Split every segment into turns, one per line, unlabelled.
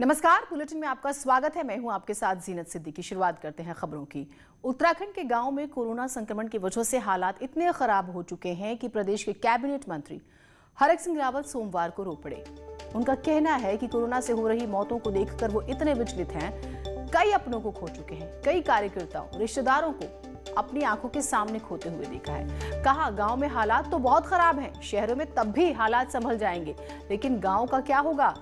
नमस्कार, बुलेटिन में आपका स्वागत है। मैं हूं आपके साथ जीनत सिद्दीकी। शुरुआत करते हैं खबरों की। उत्तराखंड के गांव में कोरोना संक्रमण की वजह से हालात इतने खराब हो चुके हैं कि प्रदेश के कैबिनेट मंत्री हरक सिंह रावत सोमवार को रो पड़े। उनका कहना है कि कोरोना से हो रही मौतों को देखकर वो इतने विचलित हैं, कई अपनों को खो चुके हैं, कई कार्यकर्ताओं रिश्तेदारों को अपनी आंखों के सामने खोते हुए देखा है। कहा, गांव में हालात तो बहुत खराब हैं, शहरों में तब भी हालात संभल जाएंगे, लेकिन गांव का क्या होगा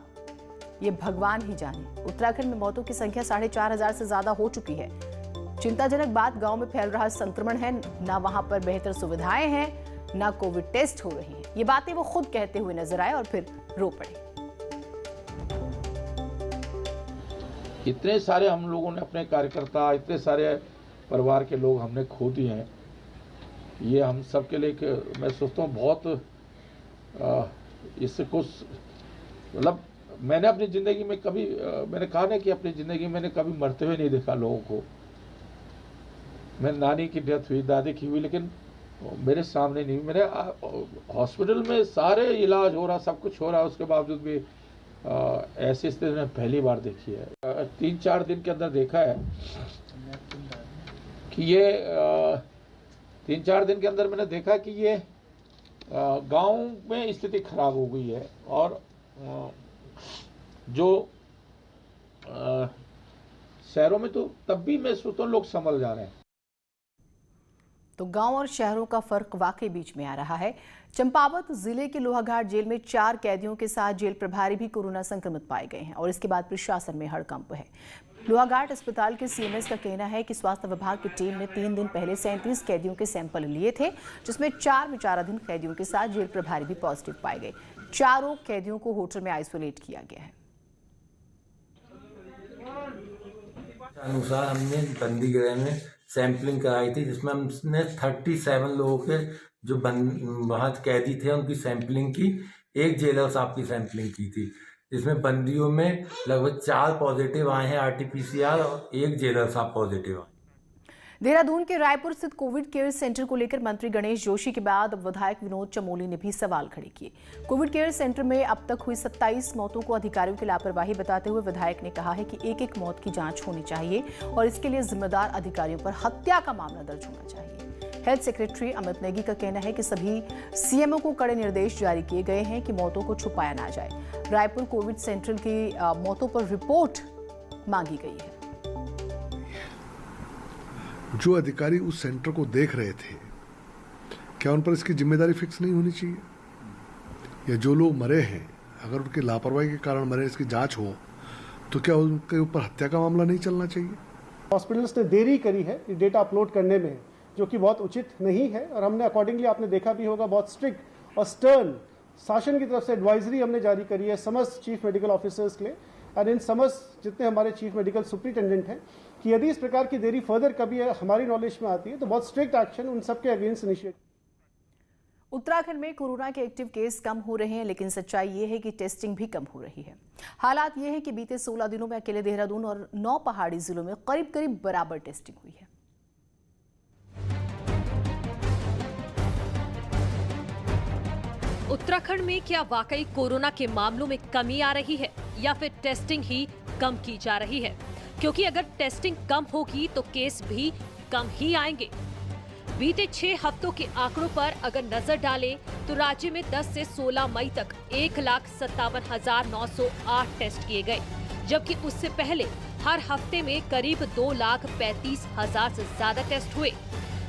ये भगवान ही जाने। उत्तराखंड में मौतों की संख्या 4,500 से ज्यादा हो चुकी है। चिंताजनक बात, गांव में फैल रहा संक्रमण है, ना वहां पर बेहतर सुविधाएं हैं, ना कोविड टेस्ट हो रही है। ये बातें वो खुद कहते हुए नजर आए और फिर रो पड़े।
इतने सारे हम लोगों ने अपने कार्यकर्ता, इतने सारे परिवार के लोग हमने खो दिए हैं। ये हम सब के लिए मैं सोचता हूँ बहुत इससे कुछ मतलब मैंने अपनी ज़िंदगी में कभी मैंने कहा ना कि अपनी ज़िंदगी में मैंने कभी मरते हुए नहीं देखा लोगों को। मेरी नानी की डेथ हुई, दादी की हुई, लेकिन मेरे सामने नहीं। मेरे हॉस्पिटल में सारे इलाज हो रहा, सब कुछ हो रहा, उसके बावजूद भी ऐसी स्थिति मैंने पहली बार देखी है। 3-4 दिन के अंदर देखा है कि ये 3-4 दिन के अंदर मैंने देखा कि ये गांव में स्थिति खराब हो गई है और जो शहरों में तो तब भी मैं सोचता हूँ लोग संभल जा रहे हैं।
तो गांव और शहरों का फर्क वाकई बीच में आ रहा है। चंपावत जिले के लोहाघाट जेल में 4 कैदियों के साथ जेल प्रभारी भी कोरोना संक्रमित पाए गए हैं और इसके बाद प्रशासन में हड़कंप है। लोहाघाट अस्पताल के सीएमएस का कहना है कि स्वास्थ्य विभाग की टीम ने 3 दिन पहले 37 कैदियों के सैंपल लिए थे, जिसमें 4 विचाराधीन कैदियों के साथ जेल प्रभारी भी पॉजिटिव पाए गए। 4 कैदियों को होटल में आइसोलेट किया गया है।
अनुसार हमने बंदी गृह में सैंपलिंग कराई थी, जिसमें हमने 37 लोगों के जो वहाँ कैदी थे उनकी सैंपलिंग की। एक जेलर साहब की सैंपलिंग की थी, जिसमें बंदियों में लगभग 4 पॉजिटिव आए हैं आरटीपीसीआर और 1 जेलर साहब पॉजिटिव आए।
देहरादून के रायपुर स्थित कोविड केयर सेंटर को लेकर मंत्री गणेश जोशी के बाद अब विधायक विनोद चमोली ने भी सवाल खड़े किए। कोविड केयर सेंटर में अब तक हुई 27 मौतों को अधिकारियों की लापरवाही बताते हुए विधायक ने कहा है कि एक-एक मौत की जांच होनी चाहिए और इसके लिए जिम्मेदार अधिकारियों पर हत्या का मामला दर्ज होना चाहिए। हेल्थ सेक्रेटरी अमित नेगी का कहना है कि सभी सीएमओ को कड़े निर्देश जारी किए गए हैं कि मौतों को छुपाया ना जाए। रायपुर कोविड सेंटर की मौतों पर रिपोर्ट मांगी गई है।
जो अधिकारी उस सेंटर को देख रहे थे, क्या उन पर इसकी जिम्मेदारी फिक्स नहीं होनी चाहिए? या जो लोग मरे हैं, अगर उनकी लापरवाही के कारण मरे, इसकी जांच हो तो क्या उनके ऊपर हत्या का मामला नहीं चलना चाहिए?
हॉस्पिटल्स ने देरी करी है डेटा अपलोड करने में, जो कि बहुत उचित नहीं है और हमने अकॉर्डिंगली, आपने देखा भी होगा, बहुत स्ट्रिक्ट और स्टर्न शासन की तरफ से एडवाइजरी हमने जारी करी है समस्त चीफ मेडिकल ऑफिसर्स के लिए और इन समस्त जितने हमारे चीफ मेडिकल सुपरिटेंडेंट हैं कि यदि इस प्रकार की देरी फर्दर कभी हमारी नॉलेज में आती है तो बहुत स्ट्रिक्ट एक्शन उन सबके अगेंस्ट इनिशिएट।
उत्तराखंड में कोरोना के एक्टिव केस कम हो रहे हैं, लेकिन सच्चाई ये है कि टेस्टिंग भी कम हो रही है। हालात ये है कि बीते 16 दिनों में अकेले देहरादून और 9 पहाड़ी जिलों में करीब बराबर टेस्टिंग हुई है।
उत्तराखंड में क्या वाकई कोरोना के मामलों में कमी आ रही है या फिर टेस्टिंग ही कम की जा रही है? क्योंकि अगर टेस्टिंग कम होगी तो केस भी कम ही आएंगे। बीते 6 हफ्तों के आंकड़ों पर अगर नजर डालें तो राज्य में 10 से 16 मई तक 1,57,908 टेस्ट किए गए, जबकि उससे पहले हर हफ्ते में करीब 2,35,000 से ज्यादा टेस्ट हुए।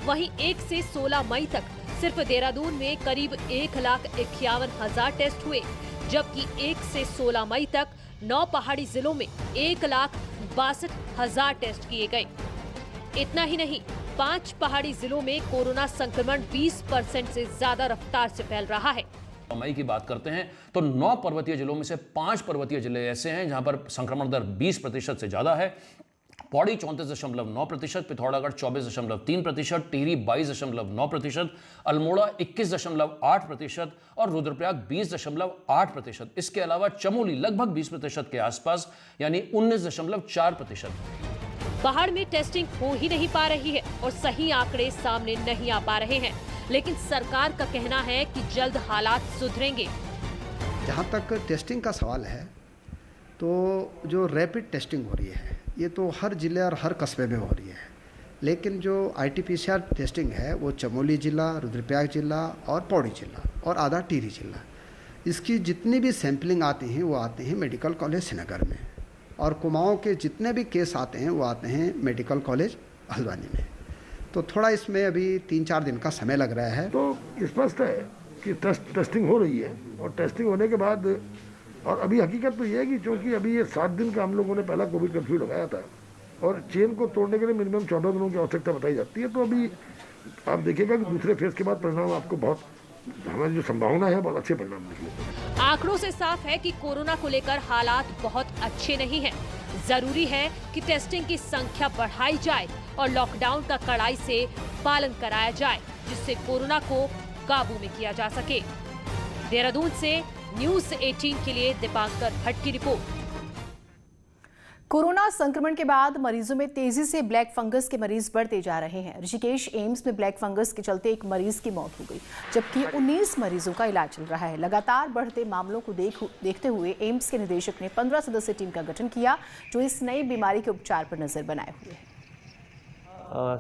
वहीं 1 से 16 मई तक सिर्फ देहरादून में करीब 1,51,000 टेस्ट हुए, जबकि 1 से 16 मई तक 9 पहाड़ी जिलों में 1,62,000 टेस्ट किए गए। इतना ही नहीं, 5 पहाड़ी जिलों में कोरोना संक्रमण 20% से ज्यादा रफ्तार से फैल रहा है।
मई की बात करते हैं तो 9 पर्वतीय जिलों में से 5 पर्वतीय जिले ऐसे हैं जहां पर संक्रमण दर 20% से ज्यादा है। पौड़ी 34.9%, पिथौरागढ़ 24.3%, टिहरी 22.9%, अल्मोड़ा 21.8% और रुद्रप्रयाग 20.8%। इसके अलावा चमोली लगभग 20% के आसपास यानी 19.4%।
पहाड़ में टेस्टिंग हो ही नहीं पा रही है और सही आंकड़े सामने नहीं आ पा रहे हैं, लेकिन सरकार का कहना है कि जल्द हालात सुधरेंगे।
जहां तक टेस्टिंग का सवाल है तो जो रैपिड टेस्टिंग हो रही है ये तो हर ज़िले और हर कस्बे में हो रही है, लेकिन जो RT-PCR टेस्टिंग है वो चमोली ज़िला, रुद्रप्रयाग ज़िला और पौड़ी ज़िला और आधा टिहरी ज़िला, इसकी जितनी भी सैंपलिंग आती हैं वो आते हैं मेडिकल कॉलेज श्रीनगर में, और कुमाऊं के जितने भी केस आते हैं वो आते हैं मेडिकल कॉलेज हल्द्वानी में। तो थोड़ा इसमें अभी 3-4 दिन का समय लग रहा है।
तो स्पष्ट है कि टेस्टिंग हो रही है, और टेस्टिंग होने के बाद, और अभी हकीकत तो ये है कि चूँकि अभी ये 7 दिन का हम लोगों ने पहला कोविड कर्फ्यू लगाया था और चेन को तोड़ने के लिए मिनिमम 14 दिनों की आवश्यकता बताई जाती है, तो अभी आप देखिएगा कि दूसरे फेज के बाद परिणाम आपको बहुत, हमारी जो संभावना है बहुत अच्छे परिणाम निकले।
आंकड़ों से साफ है कि कोरोना को लेकर हालात बहुत अच्छे नहीं हैं। जरूरी है कि टेस्टिंग की संख्या बढ़ाई जाए और लॉकडाउन का कड़ाई से पालन कराया जाए, जिससे कोरोना को काबू में किया जा सके। देहरादून से न्यूज़ 18 के लिए दीपांकर भट्ट की रिपोर्ट।
कोरोना संक्रमण के बाद मरीजों में तेजी से ब्लैक फंगस के मरीज बढ़ते जा रहे हैं। ऋषिकेश एम्स में ब्लैक फंगस के चलते एक मरीज की मौत हो गई, जबकि 19 मरीजों का इलाज चल रहा है। लगातार बढ़ते मामलों को देखते हुए एम्स के निदेशक ने 15 सदस्यीय टीम का गठन किया, जो इस नई बीमारी के उपचार पर नजर बनाए हुए है।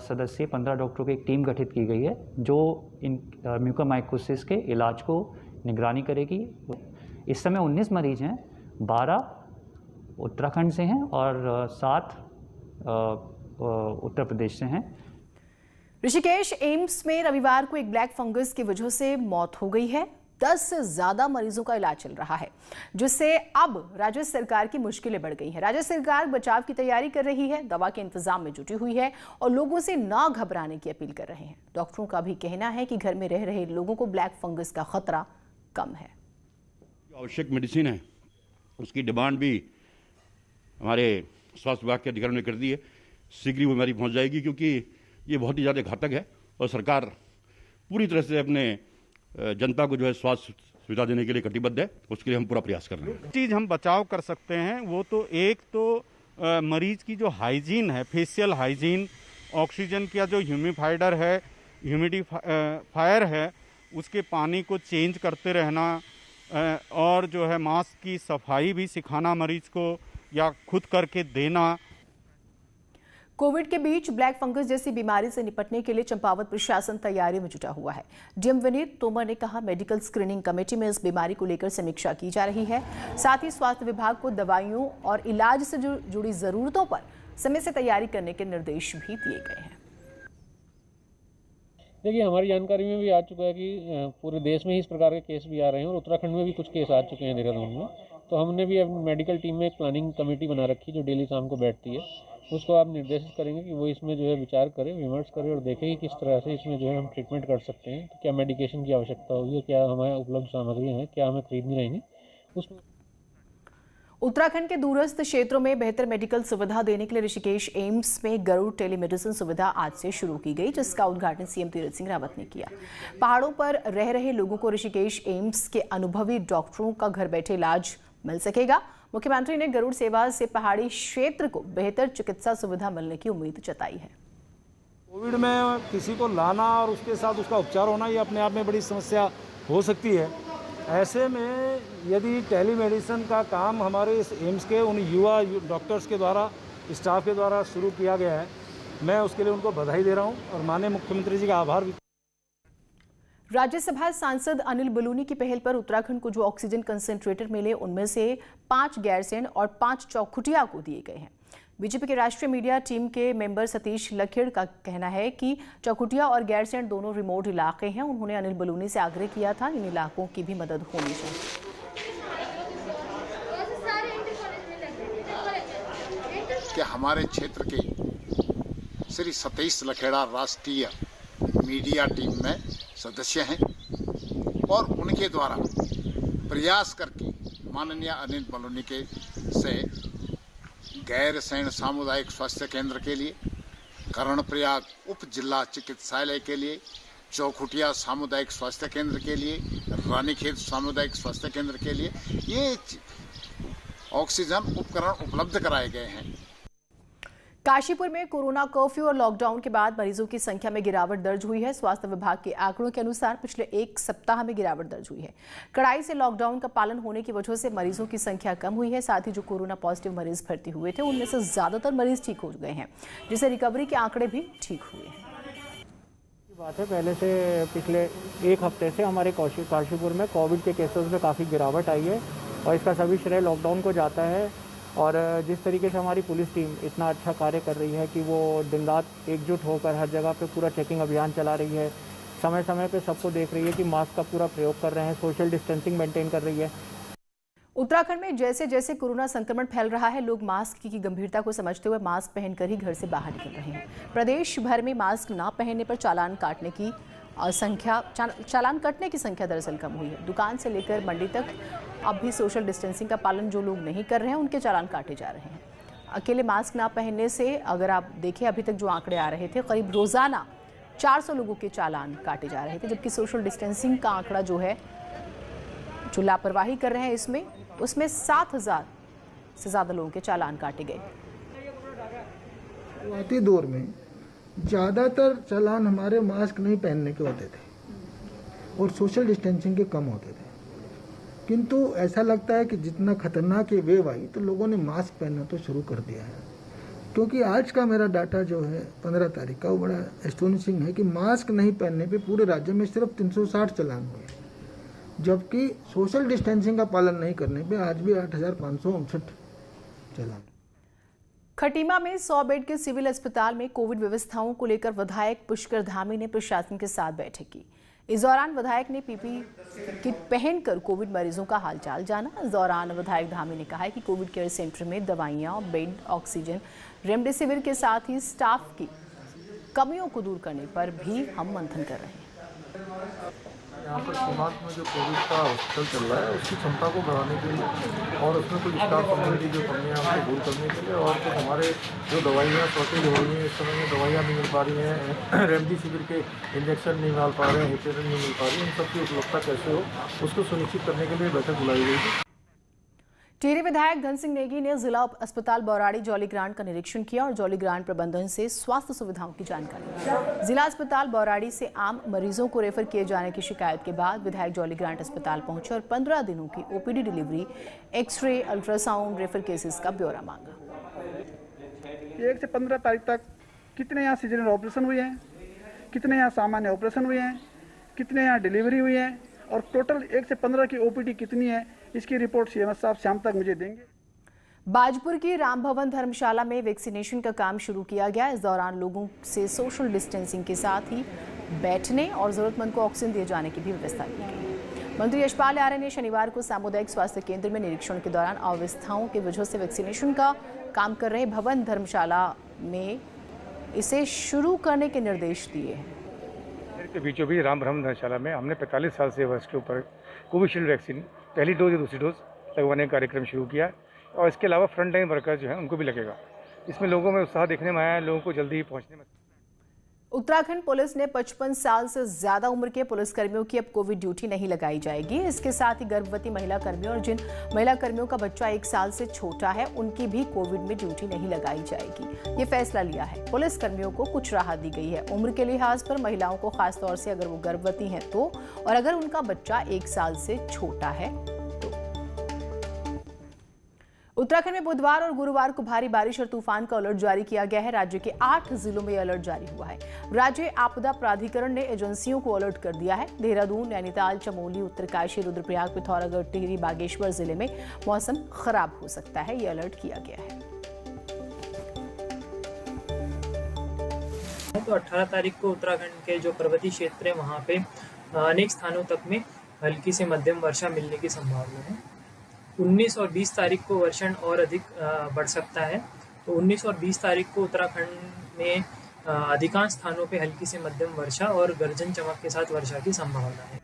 सदस्यीय 15 डॉक्टरों की एक टीम गठित की गई है, जो इन म्यूकोमाइकोसिस के इलाज को निगरानी करेगी। इस समय 19 मरीज हैं, 12 उत्तराखंड से हैं और 7 उत्तर प्रदेश से हैं।
ऋषिकेश एम्स में रविवार को एक ब्लैक फंगस की वजह से मौत हो गई है। 10 से ज्यादा मरीजों का इलाज चल रहा है, जिससे अब राज्य सरकार की मुश्किलें बढ़ गई हैं। राज्य सरकार बचाव की तैयारी कर रही है, दवा के इंतजाम में जुटी हुई है और लोगों से ना घबराने की अपील कर रहे हैं। डॉक्टरों का भी कहना है कि घर में रह रहे लोगों को ब्लैक फंगस का खतरा कम है।
आवश्यक मेडिसिन है, उसकी डिमांड भी हमारे स्वास्थ्य विभाग के अधिकारियों ने कर दी है। शीघ्र ही वो बीमारी पहुंच जाएगी, क्योंकि ये बहुत ही ज़्यादा घातक है और सरकार पूरी तरह से अपने जनता को जो है स्वास्थ्य सुविधा देने के लिए कटिबद्ध है। उसके लिए हम पूरा प्रयास कर रहे हैं।
चीज़ हम बचाव कर सकते हैं वो तो एक तो मरीज की जो हाइजीन है, फेशियल हाइजीन, ऑक्सीजन का जो ह्यूमिफाइडर है, ह्यूमिडिफायर है, उसके पानी को चेंज करते रहना, और जो है मास्क की सफाई भी सिखाना मरीज को या खुद करके देना।
कोविड के बीच ब्लैक फंगस जैसी बीमारी से निपटने के लिए चंपावत प्रशासन तैयारी में जुटा हुआ है। डीएम विनीत तोमर ने कहा, मेडिकल स्क्रीनिंग कमेटी में इस बीमारी को लेकर समीक्षा की जा रही है। साथ ही स्वास्थ्य विभाग को दवाइयों और इलाज से जुड़ी जरूरतों पर समय से तैयारी करने के निर्देश भी दिए गए हैं।
देखिए, हमारी जानकारी में भी आ चुका है कि पूरे देश में ही इस प्रकार के केस भी आ रहे हैं और उत्तराखंड में भी कुछ केस आ चुके हैं देहरादून में। तो हमने भी अपनी मेडिकल टीम में एक प्लानिंग कमेटी बना रखी जो डेली शाम को बैठती है। उसको आप निर्देशित करेंगे कि वो इसमें जो है विचार करें, विमर्श करें और देखें कि किस तरह से इसमें जो है हम ट्रीटमेंट कर सकते हैं। तो क्या मेडिकेशन की आवश्यकता होगी, क्या हमारे उपलब्ध सामग्री हैं, क्या हमें खरीदनी रहेंगी उसमें।
उत्तराखंड के दूरस्थ क्षेत्रों में बेहतर मेडिकल सुविधा देने के लिए ऋषिकेश एम्स में गरुड़ टेलीमेडिसिन सुविधा आज से शुरू की गई, जिसका उद्घाटन सीएम तीरथ सिंह रावत ने किया। पहाड़ों पर रह रहे लोगों को ऋषिकेश एम्स के अनुभवी डॉक्टरों का घर बैठे इलाज मिल सकेगा। मुख्यमंत्री ने गरुड़ सेवा से पहाड़ी क्षेत्र को बेहतर चिकित्सा सुविधा मिलने की उम्मीद जताई है।
कोविड में किसी को लाना और उसके साथ उसका उपचार होना, ये अपने आप में बड़ी समस्या हो सकती है। ऐसे में यदि टेलीमेडिसिन का काम हमारे इस एम्स के उन युवा डॉक्टर्स के द्वारा, स्टाफ के द्वारा शुरू किया गया है, मैं उसके लिए उनको बधाई दे रहा हूं और माननीय मुख्यमंत्री जी का आभार भी।
राज्यसभा सांसद अनिल बलूनी की पहल पर उत्तराखंड को जो ऑक्सीजन कंसंट्रेटर मिले, उनमें से 5 गैरसैंण और 5 चौखुटिया को दिए गए हैं। बीजेपी के राष्ट्रीय मीडिया टीम के मेंबर सतीश लखेड़ का कहना है कि चौखुटिया और गैरसैंण दोनों रिमोट इलाके हैं। उन्होंने अनिल बलूनी से आग्रह किया था इन इलाकों की भी मदद होनी चाहिए।
कि हमारे क्षेत्र के श्री सतीश लखेड़ा राष्ट्रीय मीडिया टीम में सदस्य हैं और उनके द्वारा प्रयास करके माननीय अनिल बलूनी के से गैरसैंण सामुदायिक स्वास्थ्य केंद्र के लिए, कर्णप्रयाग उप जिला चिकित्सालय के लिए, चौखुटिया सामुदायिक स्वास्थ्य केंद्र के लिए, रानीखेत सामुदायिक स्वास्थ्य केंद्र के लिए ये ऑक्सीजन उपकरण उपलब्ध कराए गए हैं।
काशीपुर में कोरोना कर्फ्यू और लॉकडाउन के बाद मरीजों की संख्या में गिरावट दर्ज हुई है। स्वास्थ्य विभाग के आंकड़ों के अनुसार पिछले एक सप्ताह में गिरावट दर्ज हुई है। कड़ाई से लॉकडाउन का पालन होने की वजह से मरीजों की संख्या कम हुई है। साथ ही जो कोरोना पॉजिटिव मरीज भर्ती हुए थे उनमें से ज्यादातर मरीज ठीक हो गए हैं, जिससे रिकवरी के आंकड़े भी ठीक हुए हैं।
बात है, पहले से पिछले एक हफ्ते से हमारे काशीपुर में कोविड के केसेस में काफ़ी गिरावट आई है और इसका सभी श्रेय लॉकडाउन को जाता है। और जिस तरीके से हमारी पुलिस टीम इतना अच्छा कार्य कर रही है कि वो दिन रात एकजुट होकर हर जगह पे पूरा चेकिंग अभियान चला रही है, समय समय पे सबको देख रही है कि मास्क का पूरा प्रयोग कर रहे हैं, सोशल डिस्टेंसिंग मेंटेन कर रही है।
उत्तराखंड में जैसे जैसे कोरोना संक्रमण फैल रहा है, लोग मास्क की गंभीरता को समझते हुए मास्क पहनकर ही घर से बाहर निकल रहे हैं। प्रदेश भर में मास्क न पहनने पर चालान कटने की संख्या दरअसल कम हुई है। दुकान से लेकर मंडी तक अब भी सोशल डिस्टेंसिंग का पालन जो लोग नहीं कर रहे हैं उनके चालान काटे जा रहे हैं। अकेले मास्क ना पहनने से अगर आप देखें, अभी तक जो आंकड़े आ रहे थे, करीब रोजाना 400 लोगों के चालान काटे जा रहे थे, जबकि सोशल डिस्टेंसिंग का आंकड़ा जो है, जो लापरवाही कर रहे हैं उसमें 7,000 से ज़्यादा लोगों के चालान काटे गए।
शुरुआती दौर में ज़्यादातर चालान हमारे मास्क नहीं पहनने के होते थे और सोशल डिस्टेंसिंग के कम होते थे, किंतु ऐसा लगता है कि जितना खतरनाक ये वेव आई तो लोगों ने मास्क पहनना तो शुरू कर दिया है। क्योंकि आज का मेरा डाटा जो है 15 तारीख का, वो बड़ा एस्टोनिशिंग है कि मास्क नहीं पहनने पे पूरे राज्य में सिर्फ 360 चालान हुए, जबकि सोशल डिस्टेंसिंग का पालन नहीं करने पे आज भी 8,559 चालान।
खटीमा में 100 बेड के सिविल अस्पताल में कोविड व्यवस्थाओं को लेकर विधायक पुष्कर धामी ने प्रशासन के साथ बैठक की। इस दौरान विधायक ने पीपीई किट पहनकर कोविड मरीजों का हालचाल जाना। इस दौरान विधायक धामी ने कहा है कि कोविड केयर सेंटर में दवाइयां, बेड, ऑक्सीजन, रेमडेसिविर के साथ ही स्टाफ की कमियों को दूर करने पर भी हम मंथन कर रहे हैं।
यहाँ पर सीमांत में जो कोविड का हॉस्पिटल चल रहा है उसकी क्षमता को बढ़ाने के लिए और उसमें कुछ स्टाफ संबंधी जो कमियाँ हैं उनको दूर करने के लिए और कुछ हमारे जो दवाइयाँ शॉर्टेज हो रही हैं, इस समय में दवाइयाँ नहीं मिल पा रही हैं, रेमडेसिविर के इंजेक्शन नहीं मिल पा रहे हैं, हेपेरिन नहीं मिल पा रही है, इन सबकी उपलब्धता कैसे हो उसको सुनिश्चित करने के लिए बैठक बुलाई गई थी।
टिहरी विधायक धन सिंह नेगी ने जिला अस्पताल बौराड़ी जौलीग्रांट का निरीक्षण किया और जौलीग्रांट प्रबंधन से स्वास्थ्य सुविधाओं की जानकारी ली। जिला अस्पताल बौराड़ी से आम मरीजों को रेफर किए जाने की शिकायत के बाद विधायक जौलीग्रांट अस्पताल पहुंचे और 15 दिनों की OPD delivery, x-ray, ultrasound, refer cases का ब्यौरा मांगा।
1 से 15 तारीख तक कितने यहाँ सीजनल ऑपरेशन हुए हैं, कितने यहाँ सामान्य ऑपरेशन हुए हैं, कितने यहाँ डिलीवरी हुई है और टोटल 1 से 15 की ओपीडी कितनी है, इसकी रिपोर्ट सीएमएस साहब शाम तक मुझे देंगे।
बाजपुर की राम भवन धर्मशाला में वैक्सीनेशन का काम शुरू किया गया। इस दौरान लोगों से सोशल डिस्टेंसिंग के साथ ही बैठने और जरूरतमंद को ऑक्सीजन दिए जाने की भी व्यवस्था की गई। मंत्री यशपाल आर्य ने शनिवार को सामुदायिक स्वास्थ्य केंद्र में निरीक्षण के दौरान अव्यवस्थाओं की वजह से वैक्सीनेशन का काम कर रहे भवन धर्मशाला में इसे शुरू करने के निर्देश दिए हैं।
के बीचों बीच राम भवन धर्मशाला में हमने 45 साल से वर्ष के ऊपर कोविशील्ड वैक्सीन पहली डोज या दूसरी डोज लगवाने का कार्यक्रम शुरू किया और इसके अलावा फ्रंट लाइन वर्कर जो है उनको भी लगेगा। इसमें लोगों में उत्साह देखने में आया है, लोगों को जल्दी ही पहुंचने में।
उत्तराखंड पुलिस ने 55 साल से ज्यादा उम्र के पुलिसकर्मियों की अब कोविड ड्यूटी नहीं लगाई जाएगी। इसके साथ ही गर्भवती महिला कर्मियों और जिन महिला कर्मियों का बच्चा 1 साल से छोटा है उनकी भी कोविड में ड्यूटी नहीं लगाई जाएगी। ये फैसला लिया है। पुलिस कर्मियों को कुछ राहत दी गई है उम्र के लिहाज पर। महिलाओं को खासतौर से अगर वो गर्भवती हैं तो, और अगर उनका बच्चा 1 साल से छोटा है तो। उत्तराखंड में बुधवार और गुरुवार को भारी बारिश और तूफान का अलर्ट जारी किया गया है। राज्य के 8 जिलों में अलर्ट जारी हुआ है। राज्य आपदा प्राधिकरण ने एजेंसियों को अलर्ट कर दिया है। देहरादून, नैनीताल, चमोली, उत्तरकाशी, रुद्रप्रयाग, पिथौरागढ़, टिहरी, बागेश्वर जिले में मौसम खराब हो सकता है, ये अलर्ट किया गया है।
तो 18 तारीख को उत्तराखंड के जो पर्वतीय क्षेत्र है वहाँ पे अनेक स्थानों तक में हल्की से मध्यम वर्षा मिलने की संभावना है। 19 और 20 तारीख को वर्षण और अधिक बढ़ सकता है। तो 19 और 20 तारीख को उत्तराखंड में अधिकांश स्थानों पे हल्की से मध्यम वर्षा और गर्जन चमक के साथ वर्षा की संभावना है।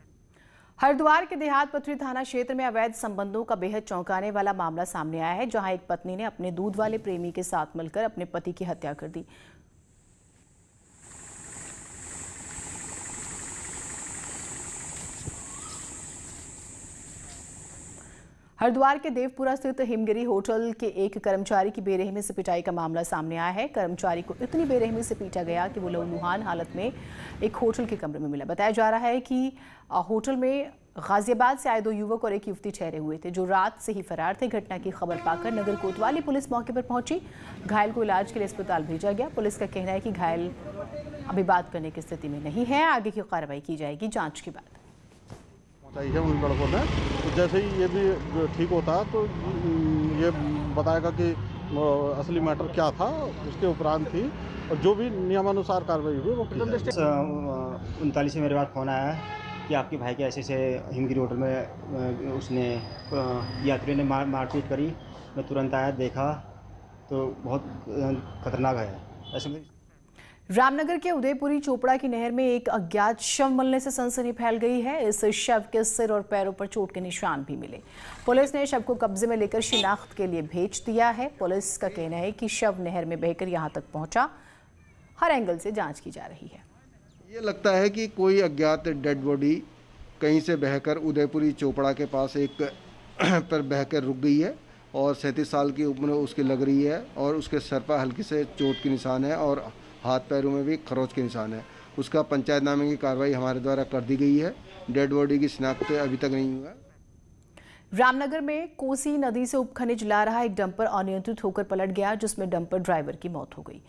हरिद्वार के देहात पथरी थाना क्षेत्र में अवैध संबंधों का बेहद चौंकाने वाला मामला सामने आया है, जहां एक पत्नी ने अपने दूध वाले प्रेमी के साथ मिलकर अपने पति की हत्या कर दी। हरिद्वार के देवपुरा स्थित हिमगिरी होटल के एक कर्मचारी की बेरहमी से पिटाई का मामला सामने आया है। कर्मचारी को इतनी बेरहमी से पीटा गया कि वो लहूलुहान हालत में एक होटल के कमरे में मिला। बताया जा रहा है कि होटल में गाजियाबाद से आए 2 युवक और एक युवती ठहरे हुए थे, जो रात से ही फरार थे। घटना की खबर पाकर नगर कोतवाली पुलिस मौके पर पहुंची। घायल को इलाज के लिए अस्पताल भेजा गया। पुलिस का कहना है कि घायल अभी बात करने की स्थिति में नहीं है। आगे की कार्रवाई की जाएगी जांच के बाद।
पहुंचाई है उन लड़कों ने, तो जैसे ही ये भी ठीक होता है तो ये बताएगा कि असली मैटर क्या था, उसके उपरांत थी और जो भी नियमानुसार कार्रवाई हुई वो
39 से मेरे पास फ़ोन आया कि आपके भाई के ऐसे हिमगिरी होटल में उसने यात्रियों ने मारपीट करी। मैं तुरंत आया, देखा तो बहुत खतरनाक है। ऐसे में
रामनगर के उदयपुरी चोपड़ा की नहर में एक अज्ञात शव मिलने से सनसनी फैल गई है। इस शव के सिर और पैरों पर चोट के निशान भी मिले। पुलिस ने शव को कब्जे में लेकर शिनाख्त के लिए भेज दिया है। पुलिस का कहना है कि शव नहर में बहकर यहां तक पहुंचा। हर एंगल से जांच की जा रही है।
ये लगता है कि कोई अज्ञात डेड बॉडी कहीं से बहकर उदयपुरी चोपड़ा के पास एक पर बहकर रुक गई है और 37 साल की उम्र उसकी लग रही है और उसके सर पर हल्की से चोट के निशान है और हाथ पैरों में भी खरोच के निशान है। उसका पंचायतनामे की कार्रवाई हमारे द्वारा कर दी गई है। डेड बॉडी की शिनाख्त अभी तक नहीं हुआ।
रामनगर में कोसी नदी से उपखनिज ला रहा एक डंपर अनियंत्रित होकर पलट गया, जिसमें डंपर ड्राइवर की मौत हो गई।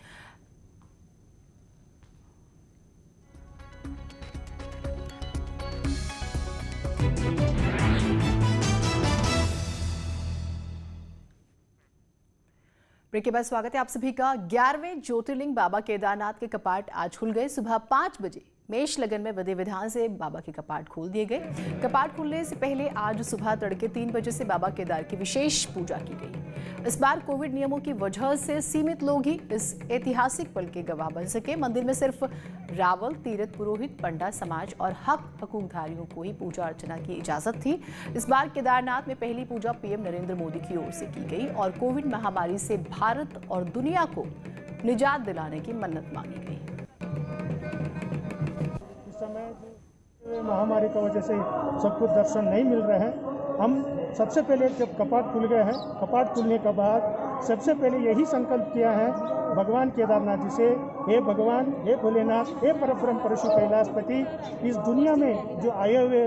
ब्रेक के बाद स्वागत है आप सभी का। 11वें ज्योतिर्लिंग बाबा केदारनाथ के कपाट आज खुल गए। सुबह 5 बजे मेष लगन में विधि विधान से बाबा के कपाट खोल दिए गए। कपाट खुलने से पहले आज सुबह तड़के 3 बजे से बाबा केदार की विशेष पूजा की गई। इस बार कोविड नियमों की वजह से सीमित लोग ही इस ऐतिहासिक पल के गवाह बन सके। मंदिर में सिर्फ रावल, तीर्थ पुरोहित, पंडा समाज और हकूकधारियों को ही पूजा अर्चना की इजाजत थी। इस बार केदारनाथ में पहली पूजा पीएम नरेंद्र मोदी की ओर से की गई और कोविड महामारी से भारत और दुनिया को निजात दिलाने की मन्नत मांगी गई।
महामारी की वजह से सबको दर्शन नहीं मिल रहे हैं। हम सबसे पहले जब कपाट खुल गए हैं, कपाट खुलने के बाद सबसे पहले यही संकल्प किया है भगवान केदारनाथ जी से, हे भगवान, हे भोलेनाथ, हे परब्रह्म परशु कैलाशपति, इस दुनिया में जो आए हुए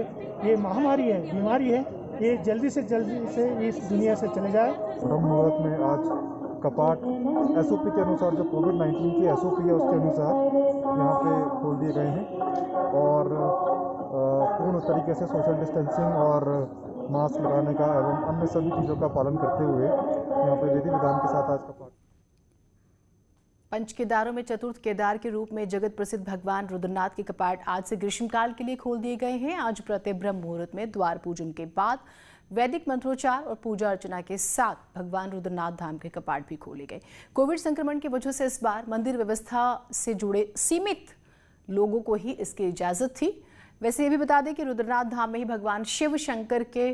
ये महामारी है, बीमारी है, ये जल्दी से इस दुनिया से चले जाए।
ब्रह्म मुहूर्त में आज कपाट एसओपी के अनुसार जो कोविड-19 की एसओपी है उसके अनुसार यहाँ पे खोल दिए गए हैं और पूर्ण तरीके से सोशल डिस्टेंसिंग और मास्क लगाने का एवं अन्य सभी चीज़ों का पालन करते हुए यहाँ पे विधि विधान के साथ आज कपाट।
पंच केदारों में चतुर्थ केदार के रूप में जगत प्रसिद्ध भगवान रुद्रनाथ के कपाट आज से ग्रीष्मकाल के लिए खोल दिए गए हैं। आज प्रातः ब्रह्म मुहूर्त में द्वार पूजन के बाद वैदिक मंत्रोच्चार और पूजा अर्चना के साथ भगवान रुद्रनाथ धाम के कपाट भी खोले गए। कोविड संक्रमण की वजह से इस बार मंदिर व्यवस्था से जुड़े सीमित लोगों को ही इसकी इजाजत थी। वैसे ये भी बता दें कि रुद्रनाथ धाम में ही भगवान शिव शंकर के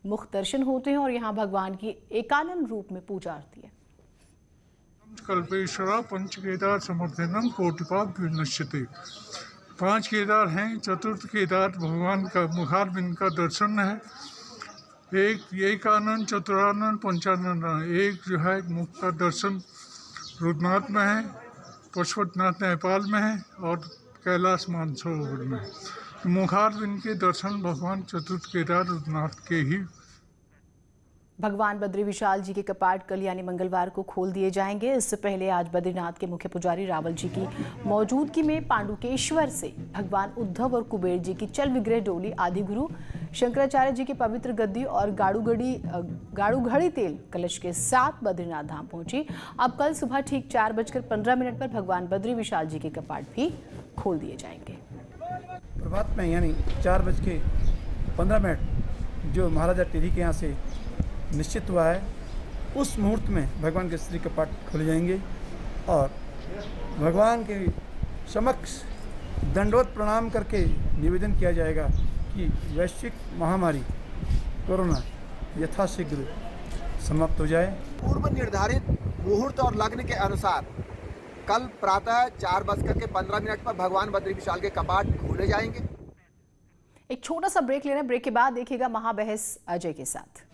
मुख दर्शन होते हैं और यहाँ भगवान की एकानन रूप में पूजा आरती है।
कल्पेश्वरा पंच केदार समर्थनम कोटिपाद विनश्यते। 5 केदार हैं। चतुर्थ केदार भगवान का मुखारबिंद का दर्शन है। एक आनंद, चतुरानंद, पंचानंद। एक जो है मुख का दर्शन रुद्रनाथ में है, पशुपतिनाथ नेपाल में है और कैलाश मानसरोवर में है। मुखारबिंद के दर्शन भगवान चतुर्थ केदार रुद्रनाथ के ही।
भगवान बद्री विशाल जी के कपाट कल यानी मंगलवार को खोल दिए जाएंगे। इससे पहले आज बद्रीनाथ के मुख्य पुजारी रावल जी की मौजूदगी में पांडुकेश्वर से भगवान उद्धव और कुबेर जी की चल विग्रह डोली आदि गुरु शंकराचार्य जी की पवित्र गद्दी और गाड़ू-घड़ी तेल कलश के साथ बद्रीनाथ धाम पहुंची। अब कल सुबह ठीक 4:15 पर भगवान बद्री विशाल जी के कपाट भी खोल दिए जाएंगे।
प्रभात में यानी 4:15 जो महाराजा टिहरी के यहाँ से निश्चित हुआ है, उस मुहूर्त में भगवान के श्री कपाट खोले जाएंगे और भगवान के समक्ष दंडवत प्रणाम करके निवेदन किया जाएगा कि वैश्विक महामारी कोरोना यथाशीघ्र समाप्त हो जाए।
पूर्व निर्धारित मुहूर्त और लग्न के अनुसार कल प्रातः 4:15 पर भगवान बद्री विशाल के कपाट खोले जाएंगे।
एक छोटा सा ब्रेक लेना। ब्रेक के बाद देखिएगा महाबहस अजय के साथ।